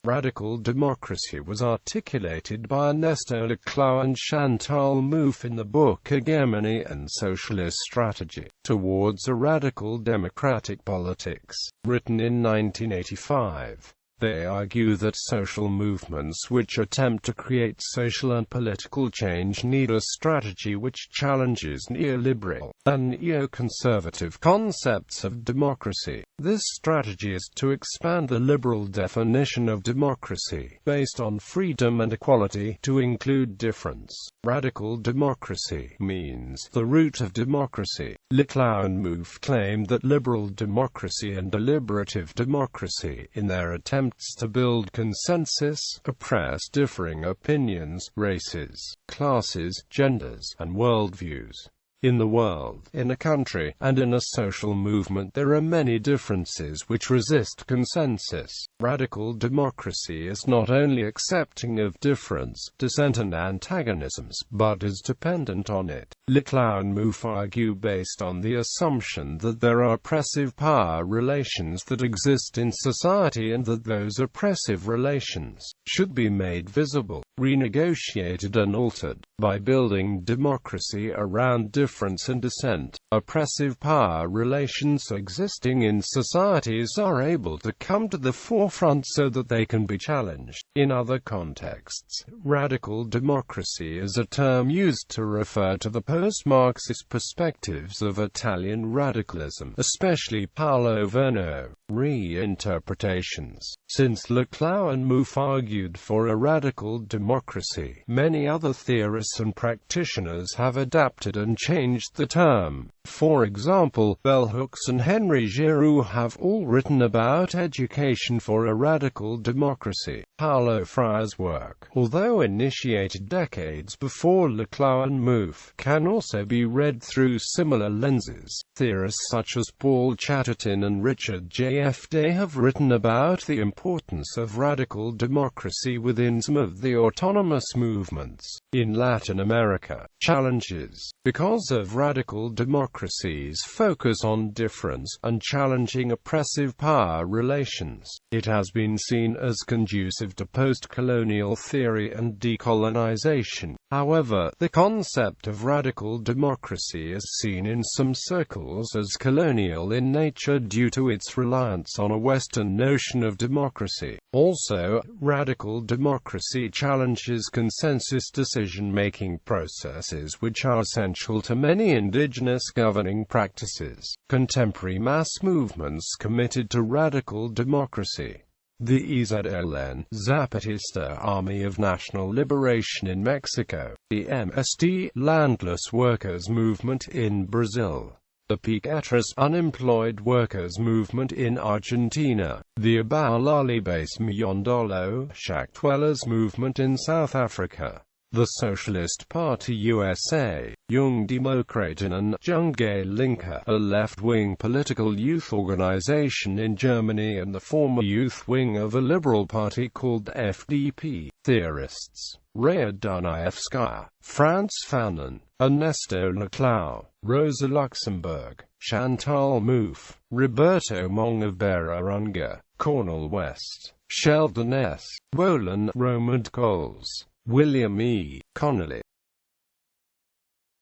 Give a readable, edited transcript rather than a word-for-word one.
Radical democracy was articulated by Ernesto, Laclau and Chantal Mouffe in the book Hegemony and Socialist Strategy, Towards a Radical Democratic Politics, written in 1985. They argue that social movements which attempt to create social and political change need a strategy which challenges neoliberal and neoconservative concepts of democracy. This strategy is to expand the liberal definition of democracy, based on freedom and equality, to include difference. Radical democracy means the root of democracy. Laclau and Mouffe claim that liberal democracy and deliberative democracy, in their attempts to build consensus, oppress differing opinions, races, classes, genders, and worldviews. In the world, in a country, and in a social movement there are many differences which resist consensus. Radical democracy is not only accepting of difference, dissent and antagonisms, but is dependent on it. Laclau and Mouffe argue based on the assumption that there are oppressive power relations that exist in society and that those oppressive relations should be made visible, renegotiated and altered, by building democracy around difference and dissent. Oppressive power relations existing in societies are able to come to the forefront so that they can be challenged. In other contexts, radical democracy is a term used to refer to the post-Marxist perspectives of Italian radicalism, especially Paolo Virno. Reinterpretations. Since Laclau and Mouffe argued for a radical democracy, many other theorists and practitioners have adapted and changed the term. For example, Bell Hooks and Henry Giroux have all written about education for a radical democracy. Paulo Freire's work, although initiated decades before Laclau and Mouffe, can also be read through similar lenses. Theorists such as Paul Chatterton and Richard J. F. Day have written about the importance of radical democracy within some of the autonomous movements in Latin America. Challenges. Because of radical democracy's focus on difference and challenging oppressive power relations, it has been seen as conducive to post-colonial theory and decolonization. However, the concept of radical democracy is seen in some circles as colonial in nature due to its reliance on a Western notion of democracy. Also, radical democracy challenges consensus decision-making processes which are essential to many indigenous governing practices. Contemporary mass movements committed to radical democracy. The EZLN, Zapatista Army of National Liberation in Mexico, the MST, Landless Workers Movement in Brazil, the Piqueteros Unemployed Workers Movement in Argentina, the Abalalibase Myondolo Shack Dwellers Movement in South Africa, the Socialist Party USA, Jung Demokraten and Junge Linke, a left-wing political youth organization in Germany and the former youth wing of a liberal party called FDP. Theorists. Rhea Dunayevskaya, Franz Fanon, Ernesto Laclau, Rosa Luxemburg, Chantal Mouffe, Roberto Mongabeira-Unga, Cornel West, Sheldon S. Wolin, Roland Coles, William E. Connolly.